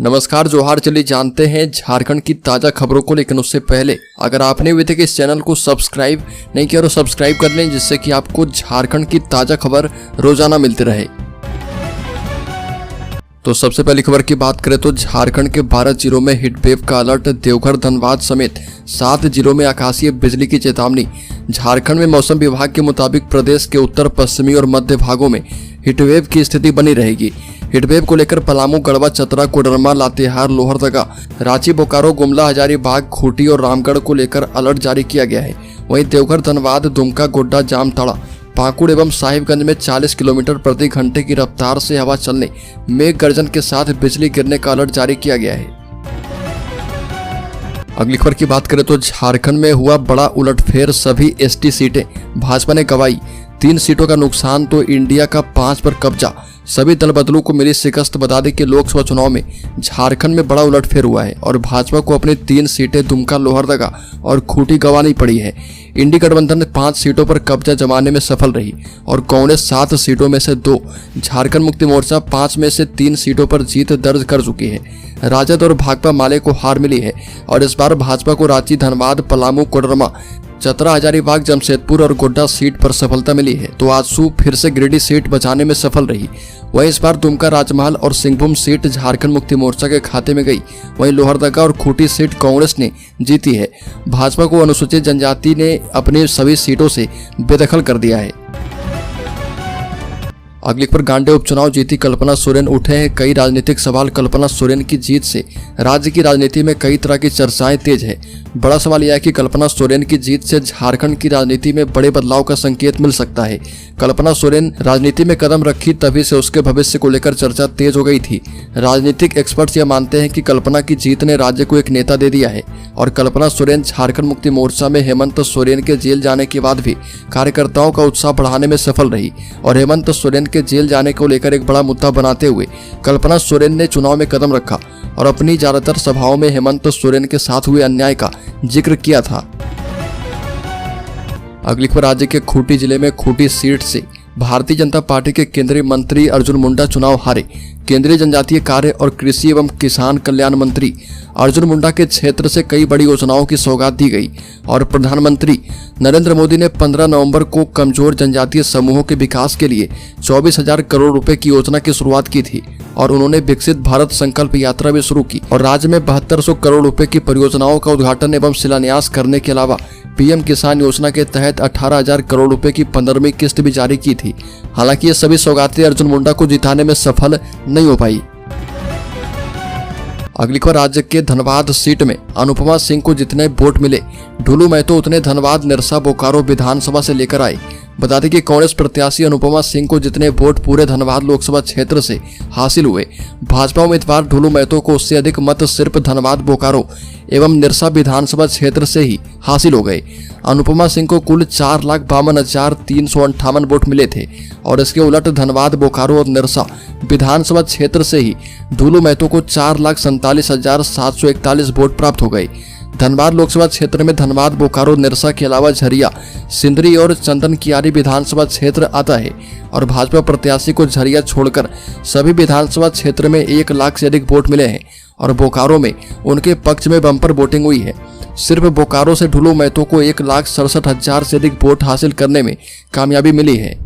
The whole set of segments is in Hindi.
नमस्कार, जोहार। चलिए जानते हैं झारखंड की ताज़ा खबरों को, लेकिन उससे पहले अगर आपने अभी तक इस चैनल को सब्सक्राइब नहीं किया तो सब्सक्राइब कर लें, जिससे कि आपको झारखंड की ताज़ा खबर रोजाना मिलती रहे। तो सबसे पहली खबर की बात करें तो झारखंड के 12 जिलों में हीटवेव का अलर्ट। देवघर, धनबाद समेत 7 जिलों में आकाशीय बिजली की चेतावनी। झारखंड में मौसम विभाग के मुताबिक प्रदेश के उत्तर पश्चिमी और मध्य भागों में हीटवेव की स्थिति बनी रहेगी। हीटवेव को लेकर पलामू, गढ़वा, चतरा, कोडरमा, लातेहार, लोहरदगा, रांची, बोकारो, गुमला, हजारीबाग, खूंटी और रामगढ़ को लेकर अलर्ट जारी किया गया है। वहीं देवघर, धनबाद, दुमका, गोड्डा, जामताड़ा, पाकुड़ एवं साहिबगंज में 40 किलोमीटर प्रति घंटे की रफ्तार से हवा चलने, मेघ गर्जन के साथ बिजली गिरने का अलर्ट जारी किया गया है। अगली खबर की बात करें तो झारखंड में हुआ बड़ा उलटफेर। सभी एसटी सीटें भाजपा ने गंवाई। 3 सीटों का नुकसान तो इंडिया का 5 पर कब्जा। सभी दल बदलू को मिली शिकस्त। बता दें कि लोकसभा चुनाव में झारखंड में बड़ा उलटफेर हुआ है और भाजपा को अपनी 3 सीटें दुमका, लोहरदगा और खूंटी गंवानी पड़ी है। इंडी गठबंधन 5 सीटों पर कब्जा जमाने में सफल रही और कांग्रेस 7 सीटों में से 2। झारखंड मुक्ति मोर्चा 5 में से 3 सीटों पर जीत दर्ज कर चुकी है। राजद और भाकपा माले को हार मिली है और इस बार भाजपा को रांची, धनबाद, पलामू, कोडरमा, चतरा, हजारीबाग, जमशेदपुर और गोड्डा सीट पर सफलता मिली है तो आजसू फिर से गिरिडीह सीट बचाने में सफल रही। वहीं इस बार दुमका, राजमहल और सिंहभूम सीट झारखंड मुक्ति मोर्चा के खाते में गई। वहीं लोहरदगा और खूंटी सीट कांग्रेस ने जीती है। भाजपा को अनुसूचित जनजाति ने अपनी सभी सीटों से बेदखल कर दिया है। अगली खबर, गांडे उपचुनाव जीती कल्पना सोरेन। उठे हैं कई राजनीतिक सवाल। कल्पना सोरेन की जीत से राज्य की राजनीति में कई तरह की चर्चाएं तेज है। बड़ा सवाल यह है कि कल्पना सोरेन की जीत से झारखंड की राजनीति में बड़े बदलाव का संकेत मिल सकता है। कल्पना सोरेन राजनीति में कदम रखी तभी से उसके भविष्य को लेकर चर्चा तेज हो गई थी। राजनीतिक एक्सपर्ट्स यह मानते हैं कि कल्पना की जीत ने राज्य को एक नेता दे दिया है और कल्पना सोरेन झारखंड मुक्ति मोर्चा में हेमंत सोरेन के जेल जाने के बाद भी कार्यकर्ताओं का उत्साह बढ़ाने में सफल रही और हेमंत सोरेन के जेल जाने को लेकर एक बड़ा मुद्दा बनाते हुए कल्पना सोरेन ने चुनाव में कदम रखा और अपनी ज्यादातर सभाओं में हेमंत सोरेन के साथ हुए अन्याय का जिक्र किया था। अगली खबर, राज्य के खूंटी जिले में खूंटी सीट से भारतीय जनता पार्टी के केंद्रीय मंत्री अर्जुन मुंडा चुनाव हारे। केंद्रीय जनजातीय कार्य और कृषि एवं किसान कल्याण मंत्री अर्जुन मुंडा के क्षेत्र से कई बड़ी योजनाओं की सौगात दी गई और प्रधानमंत्री नरेंद्र मोदी ने 15 नवंबर को कमजोर जनजातीय समूहों के विकास के लिए 24,000 करोड़ रुपए की योजना की शुरुआत की थी और उन्होंने विकसित भारत संकल्प यात्रा भी शुरू की और राज्य में 7200 करोड़ रुपए की परियोजनाओं का उद्घाटन एवं शिलान्यास करने के अलावा पीएम किसान योजना के तहत 18,000 करोड़ रुपए की 15वीं किस्त भी जारी की थी। हालांकि ये सभी सौगातें अर्जुन मुंडा को जिताने में सफल नहीं हो पाई। अगली खबर, राज्य के धनबाद सीट में अनुपमा सिंह को जितने वोट मिले, ढुलू महतो उतने धनबाद, निरसा, बोकारो विधानसभा से लेकर आए। बता दें कि कांग्रेस प्रत्याशी अनुपमा सिंह को जितने वोट पूरे धनबाद लोकसभा क्षेत्र से हासिल हुए, भाजपा उम्मीदवार ढुलू महतो को उससे अधिक मत सिर्फ धनबाद, बोकारो एवं निरसा विधानसभा क्षेत्र से ही हासिल हो गए। अनुपमा सिंह को कुल 4,52,358 वोट मिले थे और इसके उलट धनबाद, बोकारो और निरसा विधानसभा क्षेत्र से ही ढुलू महतो को 4,47,741 वोट प्राप्त हो गए। धनबाद लोकसभा क्षेत्र में धनबाद, बोकारो, निरसा के अलावा झरिया, सिंदरी और चंदनकियारी विधानसभा क्षेत्र आता है और भाजपा प्रत्याशी को झरिया छोड़कर सभी विधानसभा क्षेत्र में 1 लाख से अधिक वोट मिले हैं और बोकारो में उनके पक्ष में बम्पर वोटिंग हुई है। सिर्फ बोकारो से ढुलू महतो को 1,67,000 से अधिक वोट हासिल करने में कामयाबी मिली है।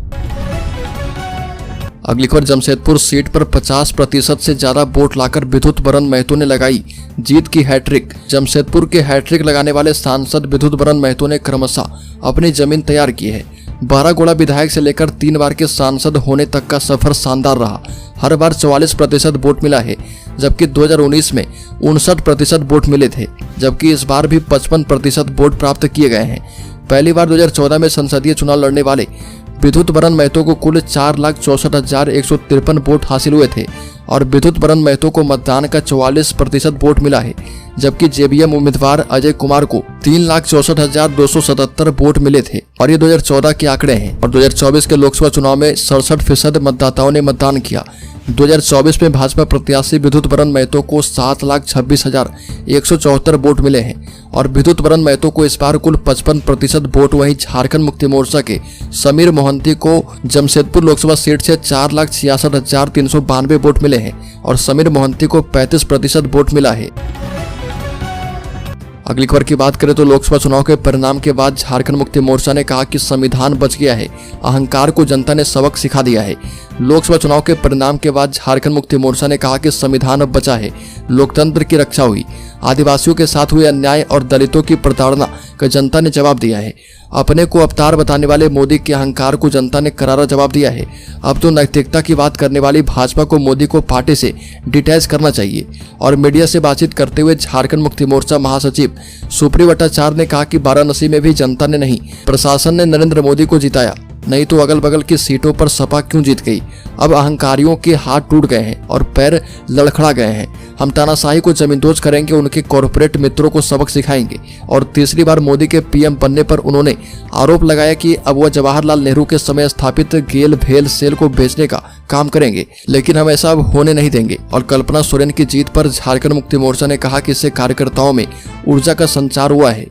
अगली खबर, जमशेदपुर सीट पर 50% से ज्यादा वोट लाकर विद्युत बरन महतो ने लगाई जीत की हैट्रिक। जमशेदपुर के हैट्रिक लगाने वाले सांसद विद्युत बरन महतो ने क्रमशः अपनी जमीन तैयार की है। 12 गोड़ा विधायक से लेकर 3 बार के सांसद होने तक का सफर शानदार रहा। हर बार 44% वोट मिला है, जबकि 2019 में 59% वोट मिले थे, जबकि इस बार भी 55% वोट प्राप्त किए गए हैं। पहली बार 2014 में संसदीय चुनाव लड़ने वाले विद्युत बरन महतो को कुल 4,64,153 वोट हासिल हुए थे और विद्युत बरन महतो को मतदान का 44% वोट मिला है, जबकि जेबीएम उम्मीदवार अजय कुमार को 3,64,277 वोट मिले थे और ये 2014 के आंकड़े हैं और 2024 के लोकसभा चुनाव में 67% मतदाताओं ने मतदान किया, 2024 में भाजपा प्रत्याशी विद्युत बरन महतो को 7,26,174 वोट मिले हैं और विद्युत बरन महतो को इस बार कुल 55% वोट, वहीं झारखंड मुक्ति मोर्चा के समीर मोहंती को जमशेदपुर लोकसभा सीट से 4,66,392 वोट मिले हैं और समीर मोहंती को 35% वोट मिला है। अगली खबर की बात करें तो लोकसभा चुनाव के परिणाम के बाद झारखंड मुक्ति मोर्चा ने कहा कि संविधान बच गया है, अहंकार को जनता ने सबक सिखा दिया है। लोकसभा चुनाव के परिणाम के बाद झारखंड मुक्ति मोर्चा ने कहा कि संविधान अब बचा है, लोकतंत्र की रक्षा हुई, आदिवासियों के साथ हुए अन्याय और दलितों की प्रताड़ना का जनता ने जवाब दिया है। अपने को अवतार बताने वाले मोदी के अहंकार को जनता ने करारा जवाब दिया है। अब तो नैतिकता की बात करने वाली भाजपा को मोदी को पार्टी से डिटैच करना चाहिए। और मीडिया से बातचीत करते हुए झारखंड मुक्ति मोर्चा महासचिव सुप्री भट्टाचार्य ने कहा कि वाराणसी में भी जनता ने नहीं, प्रशासन ने नरेंद्र मोदी को जिताया, नहीं तो अगल बगल की सीटों पर सपा क्यों जीत गई। अब अहंकारियों के हाथ टूट गए हैं और पैर लड़खड़ा गए हैं। हम तानाशाही को जमींदोज करेंगे, उनके कॉरपोरेट मित्रों को सबक सिखाएंगे। और तीसरी बार मोदी के पीएम बनने पर उन्होंने आरोप लगाया कि अब वह जवाहरलाल नेहरू के समय स्थापित गेल भेल सेल को बेचने का काम करेंगे, लेकिन हम ऐसा अब होने नहीं देंगे। और कल्पना सोरेन की जीत पर झारखंड मुक्ति मोर्चा ने कहा कि इससे कार्यकर्ताओं में ऊर्जा का संचार हुआ है।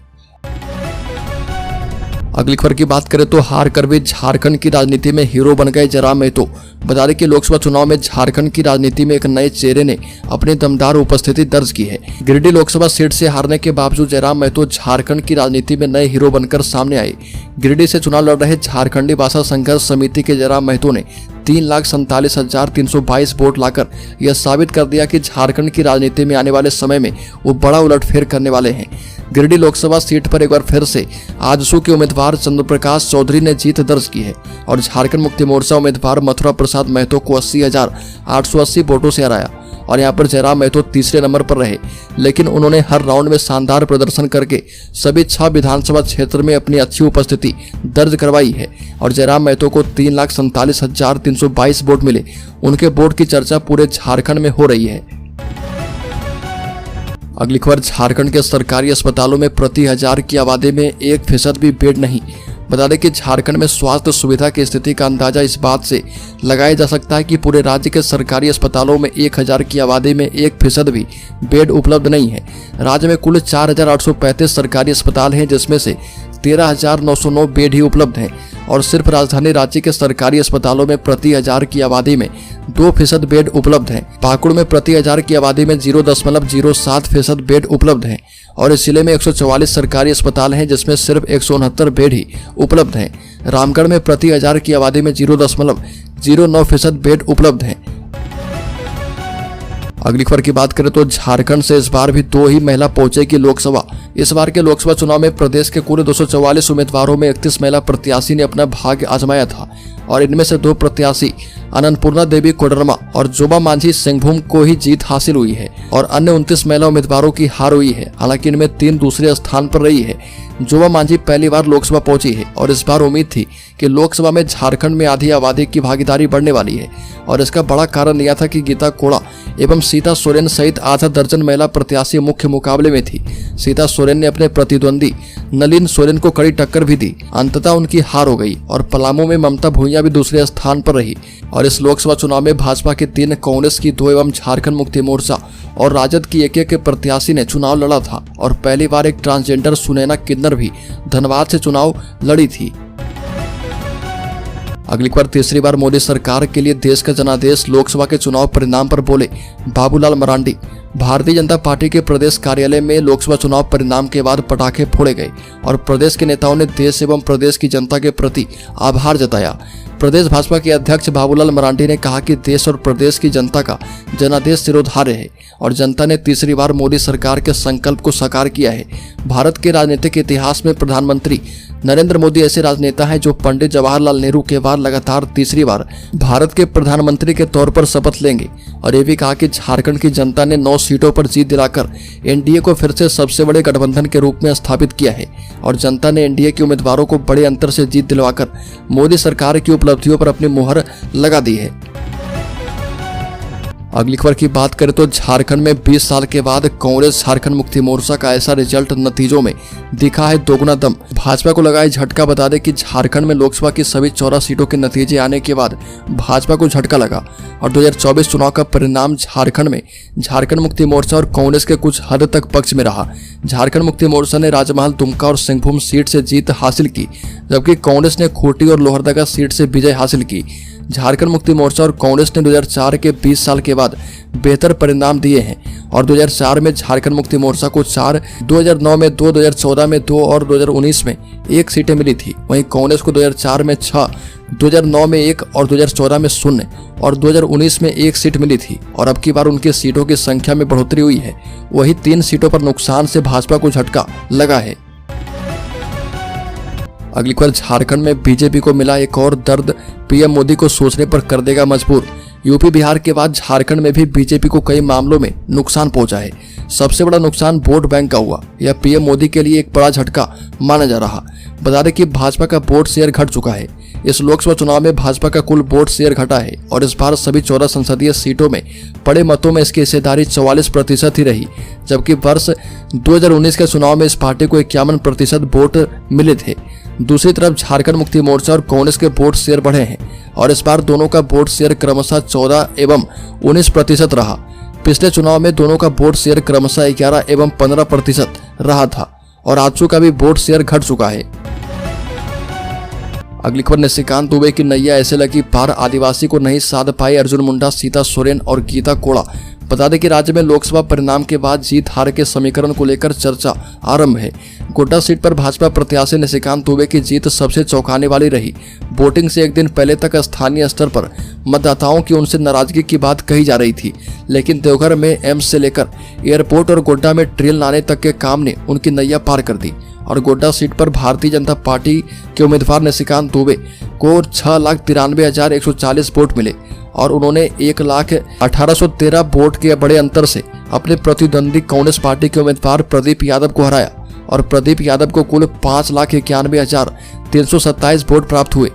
अगली खबर की बात करें तो हार कर भी झारखंड की राजनीति में हीरो बन गए जयराम महतो। बता दें कि लोकसभा चुनाव में झारखंड की राजनीति में एक नए चेहरे ने अपनी दमदार उपस्थिति दर्ज की है। गिरिडीह लोकसभा सीट से हारने के बावजूद जयराम महतो झारखंड की राजनीति में नए हीरो बनकर सामने आए। गिरिडीह से चुनाव लड़ रहे झारखंडी भाषा संघर्ष समिति के जयराम महतो ने 3,47,322 वोट लाकर यह साबित कर दिया कि झारखंड की राजनीति में आने वाले समय में वो बड़ा उलटफेर करने वाले हैं। गिरिडीह लोकसभा सीट पर एक बार फिर से आजसू के उम्मीदवार चंद्रप्रकाश चौधरी ने जीत दर्ज की है और झारखंड मुक्ति मोर्चा उम्मीदवार मथुरा प्रसाद महतो को 80,880 वोटों से हराया। और यहाँ पर जयराम महतो तीसरे नंबर पर रहे, लेकिन उन्होंने हर राउंड में शानदार प्रदर्शन करके सभी 6 विधानसभा क्षेत्र में अपनी अच्छी उपस्थिति दर्ज करवाई है। और जयराम महतो को 3,47,322 वोट मिले। उनके वोट की चर्चा पूरे झारखंड में हो रही है। अगली खबर, झारखंड के सरकारी अस्पतालों में प्रति 1000 की आबादी में 1% भी बेड नहीं। बता दें कि झारखंड में स्वास्थ्य सुविधा की स्थिति का अंदाजा इस बात से लगाया जा सकता है कि पूरे राज्य के सरकारी अस्पतालों में 1000 की आबादी में 1% भी बेड उपलब्ध नहीं है। राज्य में कुल 4,835 सरकारी अस्पताल हैं, जिसमें से 13,909 बेड ही उपलब्ध हैं और सिर्फ राजधानी रांची के सरकारी अस्पतालों में प्रति 1000 की आबादी में 2% बेड उपलब्ध हैं। पाकुड़ में प्रति 1000 की आबादी में 0.07% बेड उपलब्ध हैं और इस जिले में 144 सरकारी अस्पताल हैं, जिसमें सिर्फ 169 बेड ही उपलब्ध हैं। रामगढ़ में प्रति 1000 की आबादी में 0.09% बेड उपलब्ध हैं। अगली खबर की बात करें तो झारखंड से इस बार भी 2 ही महिला पहुंचेगी लोकसभा। इस बार के लोकसभा चुनाव में प्रदेश के कुल 244 उम्मीदवारों में 31 महिला प्रत्याशी ने अपना भाग्य आजमाया था और इनमें से 2 प्रत्याशी अन्नपूर्णा देवी कोडरमा और जोबा मांझी सिंहभूम को ही जीत हासिल हुई है और अन्य 29 महिला उम्मीदवारों की हार हुई है। हालांकि इनमें 3 दूसरे स्थान पर रही है। जोबा मांझी पहली बार लोकसभा पहुंची है और इस बार उम्मीद थी कि लोकसभा में झारखंड में आधी आबादी की भागीदारी बढ़ने वाली है और इसका बड़ा कारण यह था कि गीता कोड़ा एवं सीता सोरेन सहित आधा दर्जन महिला प्रत्याशी मुख्य मुकाबले में थी। सीता सोरेन ने अपने प्रतिद्वंदी नलिन सोरेन को कड़ी टक्कर भी दी। अंततः उनकी हार हो गई और पलामू में ममता भुइयां भी दूसरे स्थान पर रही। और इस लोकसभा चुनाव में भाजपा के 3, कांग्रेस की 2 एवं झारखंड मुक्ति मोर्चा और राजद की एक प्रत्याशी ने चुनाव लड़ा था और पहली बार एक ट्रांसजेंडर सुनैना किन्नर भी धनबाद से चुनाव लड़ी थी। अगली बार तीसरी बार मोदी सरकार के लिए देश का जनादेश। लोकसभा के चुनाव परिणाम पर बोले बाबूलाल मरांडी। भारतीय जनता पार्टी के प्रदेश कार्यालय में लोकसभा चुनाव परिणाम के बाद पटाखे फोड़े गए और प्रदेश के नेताओं ने देश एवं प्रदेश की जनता के प्रति आभार जताया। प्रदेश भाजपा के अध्यक्ष बाबूलाल मरांडी ने कहा कि देश और प्रदेश की जनता का जनादेश सिरोधार्य है और जनता ने तीसरी बार मोदी सरकार के संकल्प को साकार किया है। भारत के राजनीतिक इतिहास में प्रधानमंत्री नरेंद्र मोदी ऐसे राजनेता हैं जो पंडित जवाहरलाल नेहरू के बाद लगातार तीसरी बार भारत के प्रधानमंत्री के तौर पर शपथ लेंगे। और ये भी कहा कि झारखंड की जनता ने 9 सीटों पर जीत दिलाकर एनडीए को फिर से सबसे बड़े गठबंधन के रूप में स्थापित किया है और जनता ने एनडीए के उम्मीदवारों को बड़े अंतर से जीत दिलवाकर मोदी सरकार की उपलब्धियों पर अपनी मुहर लगा दी है। अगली खबर की बात करें तो झारखंड में 20 साल के बाद कांग्रेस झारखंड मुक्ति मोर्चा का ऐसा रिजल्ट नतीजों में दिखा है दोगुना दम। भाजपा को लगाए झटका। बता दें कि झारखंड में लोकसभा की सभी 14 सीटों के नतीजे आने के बाद भाजपा को झटका लगा और 2024 चुनाव का परिणाम झारखंड में झारखंड मुक्ति मोर्चा और कांग्रेस के कुछ हद तक पक्ष में रहा। झारखंड मुक्ति मोर्चा ने राजमहल, दुमका और सिंहभूम सीट से जीत हासिल की, जबकि कांग्रेस ने खूंटी और लोहरदगा सीट से विजय हासिल की। झारखंड मुक्ति मोर्चा और कांग्रेस ने 2004 के 20 साल के बाद बेहतर परिणाम दिए हैं और 2004 में झारखंड मुक्ति मोर्चा को 4, 2009 में 2, 2014 में 2 और 2019 में 1 सीटें मिली थी। वहीं कांग्रेस को 2004 में 6, 2009 में 1 और 2014 में 0 और 2019 में 1 सीट मिली थी और अब की बार उनकी सीटों की संख्या में बढ़ोतरी हुई है। वहीं 3 सीटों पर नुकसान से भाजपा को झटका लगा है। अगली खबर, झारखंड में बीजेपी को मिला एक और दर्द, पीएम मोदी को सोचने पर कर देगा मजबूर। यूपी बिहार के बाद झारखंड में भी बीजेपी को कई मामलों में नुकसान पहुंचा है। सबसे बड़ा नुकसान वोट बैंक का हुआ। यह पीएम मोदी के लिए एक बड़ा झटका माना जा रहा। बता दें कि भाजपा का वोट शेयर घट चुका है। इस लोकसभा चुनाव में भाजपा का कुल वोट शेयर घटा है और इस बार सभी 14 संसदीय सीटों में पड़े मतों में इसकी हिस्सेदारी 44% ही रही, जबकि वर्ष 2019 के चुनाव में इस पार्टी को 51% वोट मिले थे। दूसरी तरफ झारखंड मुक्ति मोर्चा और कांग्रेस के वोट शेयर बढ़े हैं और इस बार दोनों का वोट शेयर क्रमशः 14 एवं 19% रहा। पिछले चुनाव में दोनों का वोट शेयर क्रमशः 11 एवं 15% रहा था और आजसू का भी वोट शेयर घट चुका है। अगली खबर, निशिकांत दुबे की नैया ऐसे लगी पार, आदिवासी को नहीं साध पाए अर्जुन मुंडा, सीता सोरेन और गीता कोड़ा। बता दें कि राज्य में लोकसभा परिणाम के बाद जीत हार के समीकरण को लेकर चर्चा आरंभ है। गोड्डा सीट पर भाजपा प्रत्याशी निशिकांत दुबे की जीत सबसे चौंकाने वाली रही। वोटिंग से एक दिन पहले तक स्थानीय स्तर पर मतदाताओं की उनसे नाराजगी की बात कही जा रही थी, लेकिन देवघर में एम्स से लेकर एयरपोर्ट और गोड्डा में ट्रेन लाने तक के काम ने उनकी नैया पार कर दी और गोड्डा सीट पर भारतीय जनता पार्टी के उम्मीदवार निशिकांत दुबे को 6,93,140 वोट मिले और उन्होंने 1,18,13 वोट के बड़े अंतर से अपने प्रतिद्वंदी कांग्रेस पार्टी के उम्मीदवार प्रदीप यादव को हराया और प्रदीप यादव को कुल 5,91,327 वोट प्राप्त हुए।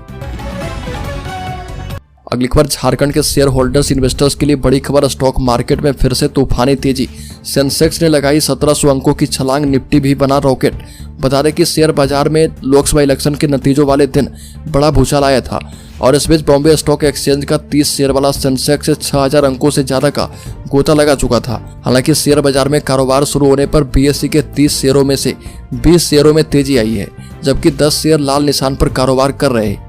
अगली खबर, झारखंड के शेयर होल्डर्स इन्वेस्टर्स के लिए बड़ी खबर, स्टॉक मार्केट में फिर से तूफानी तेजी। सेंसेक्स ने लगाई 1700 अंकों की छलांग, निफ्टी भी बना रॉकेट। बता दें कि शेयर बाजार में लोकसभा इलेक्शन के नतीजों वाले दिन बड़ा भूचाल आया था और इस बीच बॉम्बे स्टॉक एक्सचेंज का 30 शेयर वाला सेंसेक्स 6000 अंकों से ज्यादा का गोता लगा चुका था। हालांकि शेयर बाजार में कारोबार शुरू होने पर बीएसई के 30 शेयरों में से 20 शेयरों में तेजी आई है, जबकि 10 शेयर लाल निशान पर कारोबार कर रहे हैं।